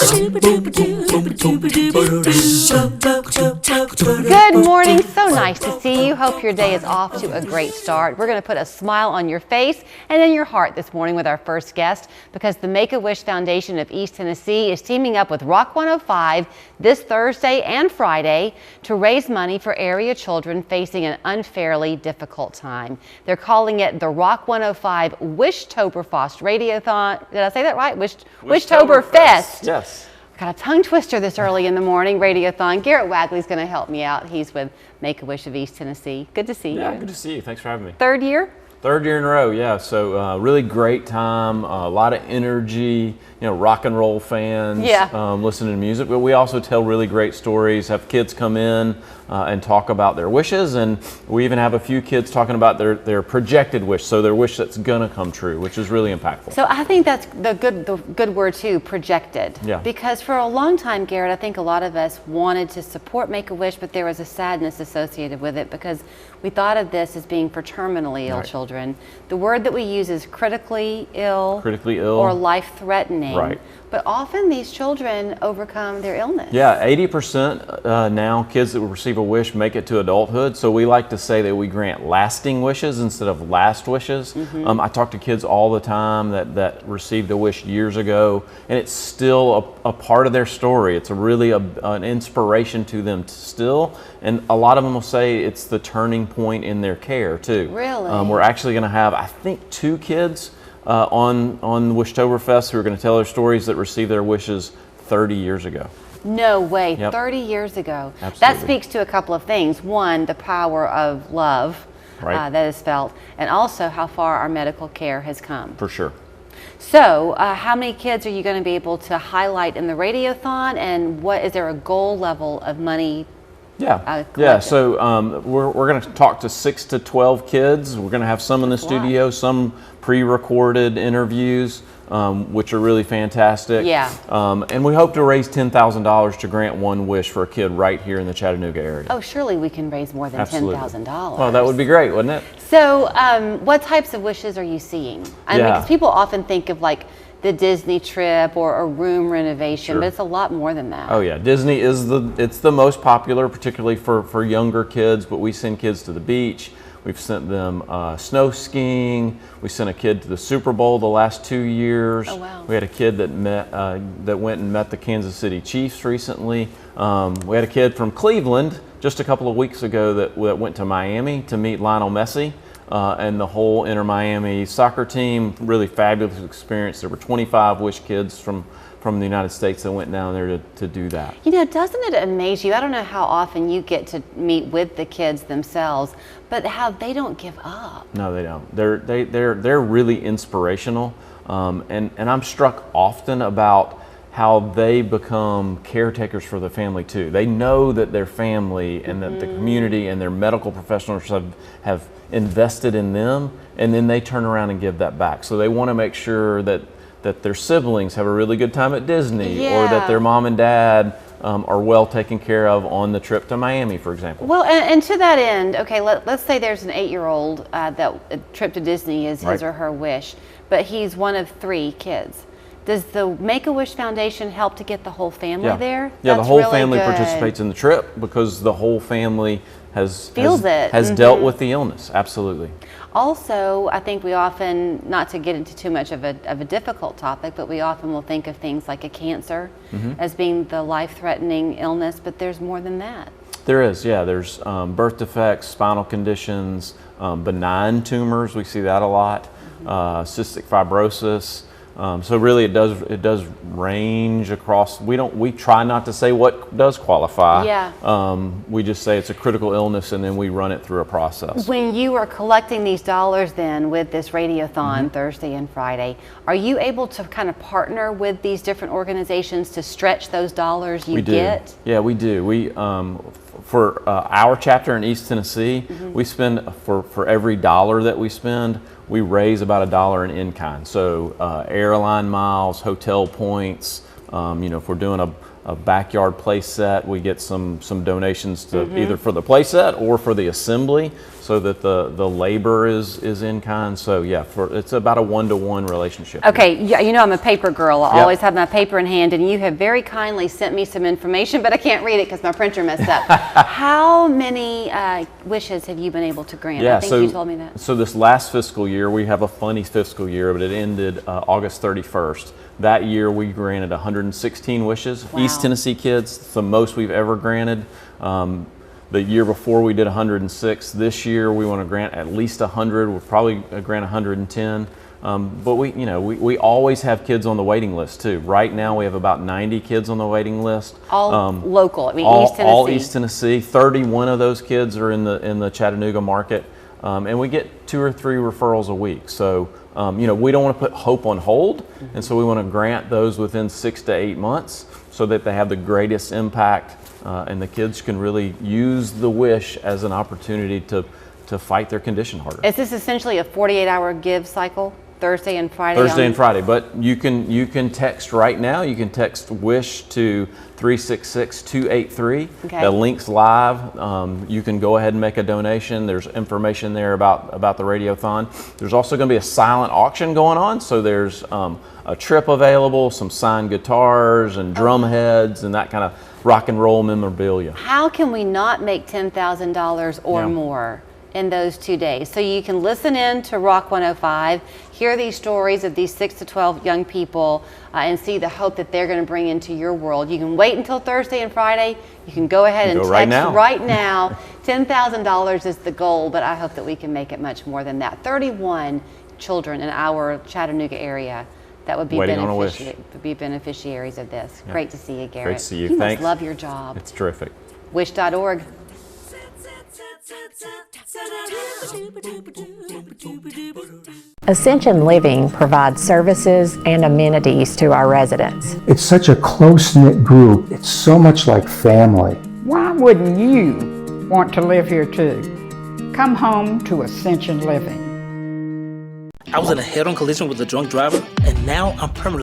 Good morning. So nice to see you. Hope your day is off to a great start. We're going to put a smile on your face and in your heart this morning with our first guest, because the Make-A-Wish Foundation of East Tennessee is teaming up with Rock 105 this Thursday and Friday to raise money for area children facing an unfairly difficult time. They're calling it the Rock 105 Wishtoberfest Radiothon. Did I say that right? Wishtoberfest. Yes. Got a tongue twister this early in the morning, Radiothon. Garrett Wagley's going to help me out. He's with Make-A-Wish of East Tennessee. Good to see you. Yeah, good to see you. Thanks for having me. Third year? Third year in a row, yeah. So really great time, a lot of energy, rock and roll fans listening to music. But we also tell really great stories, have kids come in and talk about their wishes. And we even have a few kids talking about their projected wish, so their wish that's going to come true, which is really impactful. So I think that's the good word too, projected. Yeah. Because for a long time, Garrett, I think a lot of us wanted to support Make-A-Wish, but there was a sadness associated with it because we thought of this as being for terminally ill children. The word that we use is critically ill or life-threatening. Right. But often these children overcome their illness. Yeah, 80% now kids that receive a wish make it to adulthood. So we like to say that we grant lasting wishes instead of last wishes. Mm-hmm. I talk to kids all the time that received a wish years ago, and it's still a part of their story. It's really an inspiration to them still. And a lot of them will say it's the turning point in their care too. Really? We're actually going to have, I think, 2 kids on Wishtoberfest who are going to tell their stories that received their wishes 30 years ago. No way, Yep. 30 years ago. Absolutely. That speaks to a couple of things. One, the power of love that is felt, and also how far our medical care has come. For sure. So how many kids are you going to be able to highlight in the Radiothon, and is there a goal level of money? Yeah. So we're going to talk to 6 to 12 kids. We're going to have some in the studio, some pre-recorded interviews, which are really fantastic. Yeah. And we hope to raise $10,000 to grant one wish for a kid right here in the Chattanooga area. Oh, surely we can raise more than $10,000. Well, that would be great, wouldn't it? So what types of wishes are you seeing? Because people often think of like the Disney trip or a room renovation, but it's a lot more than that. Oh yeah, Disney is the most popular, particularly for younger kids, but we send kids to the beach. We've sent them snow skiing. We sent a kid to the Super Bowl the last 2 years. Oh, wow. We had a kid that went and met the Kansas City Chiefs recently. We had a kid from Cleveland just a couple of weeks ago that went to Miami to meet Lionel Messi. And the whole Inter-Miami soccer team, really fabulous experience. There were 25 Wish kids from the United States that went down there to do that. Doesn't it amaze you? I don't know how often you get to meet with the kids themselves, but how they don't give up. No, they don't. They're really inspirational, and I'm struck often about how they become caretakers for the family too. They know that their family and that the community and their medical professionals have invested in them, and then they turn around and give that back. So they want to make sure that their siblings have a really good time at Disney, or that their mom and dad are well taken care of on the trip to Miami, for example. Well, and to that end, okay, let's say there's an 8-year-old that a trip to Disney is his or her wish, but he's one of 3 kids. Does the Make-A-Wish Foundation help to get the whole family there? Yeah, the whole family participates in the trip because the whole family has dealt with the illness. Absolutely. Also, I think we often, not to get into too much of a difficult topic, but we often will think of things like a cancer as being the life-threatening illness, but there's more than that. There is, yeah. There's birth defects, spinal conditions, benign tumors. We see that a lot. Cystic fibrosis. So really, it does range across. We try not to say what does qualify. Yeah. We just say it's a critical illness, and then we run it through a process. When you are collecting these dollars, then with this Radiothon Thursday and Friday, are you able to kind of partner with these different organizations to stretch those dollars you get? Yeah, we do. We for our chapter in East Tennessee, we spend for every dollar that we spend, we raise about $1 in kind. So airline miles, hotel points, If we're doing a backyard play set, we get some donations to either for the play set or for the assembly, so that the labor is in kind. So yeah, it's about a 1-to-1 relationship. Okay, yeah, I'm a paper girl. I always have my paper in hand, and you have very kindly sent me some information, but I can't read it because my printer messed up. How many wishes have you been able to grant? Yeah, I think you told me that. So this last fiscal year, we have a funny fiscal year, but it ended August 31st. That year we granted 116 wishes. Wow. East Tennessee kids, it's the most we've ever granted. The year before we did 106. This year we want to grant at least 100. We'll probably grant 110. But we always have kids on the waiting list too. Right now we have about 90 kids on the waiting list. All local. East Tennessee. All East Tennessee. 31 of those kids are in the Chattanooga market, and we get 2 or 3 referrals a week. So we don't want to put hope on hold, and so we want to grant those within 6 to 8 months, so that they have the greatest impact, and the kids can really use the wish as an opportunity to fight their condition harder. Is this essentially a 48-hour give cycle? Thursday and Friday? Thursday and Friday, but you can text right now. You can text WISH to 366-283. Okay. The link's live. You can go ahead and make a donation. There's information there about the Radiothon. There's also going to be a silent auction going on, so there's a trip available, some signed guitars and drum heads and that kind of rock and roll memorabilia. How can we not make $10,000 or more in those 2 days? So you can listen in to Rock 105, hear these stories of these 6 to 12 young people, and see the hope that they're going to bring into your world. You can wait until Thursday and Friday. You can go ahead and text right now. $10,000 is the goal, but I hope that we can make it much more than that. 31 children in our Chattanooga area that would be beneficiaries of this. Yeah. Great to see you, Garrett. Great to see you. You Thanks. must love your job. It's terrific. Wish.org. Ascension Living provides services and amenities to our residents. It's such a close-knit group. It's so much like family. Why wouldn't you want to live here too? Come home to Ascension Living. I was in a head-on collision with a drunk driver, and now I'm permanently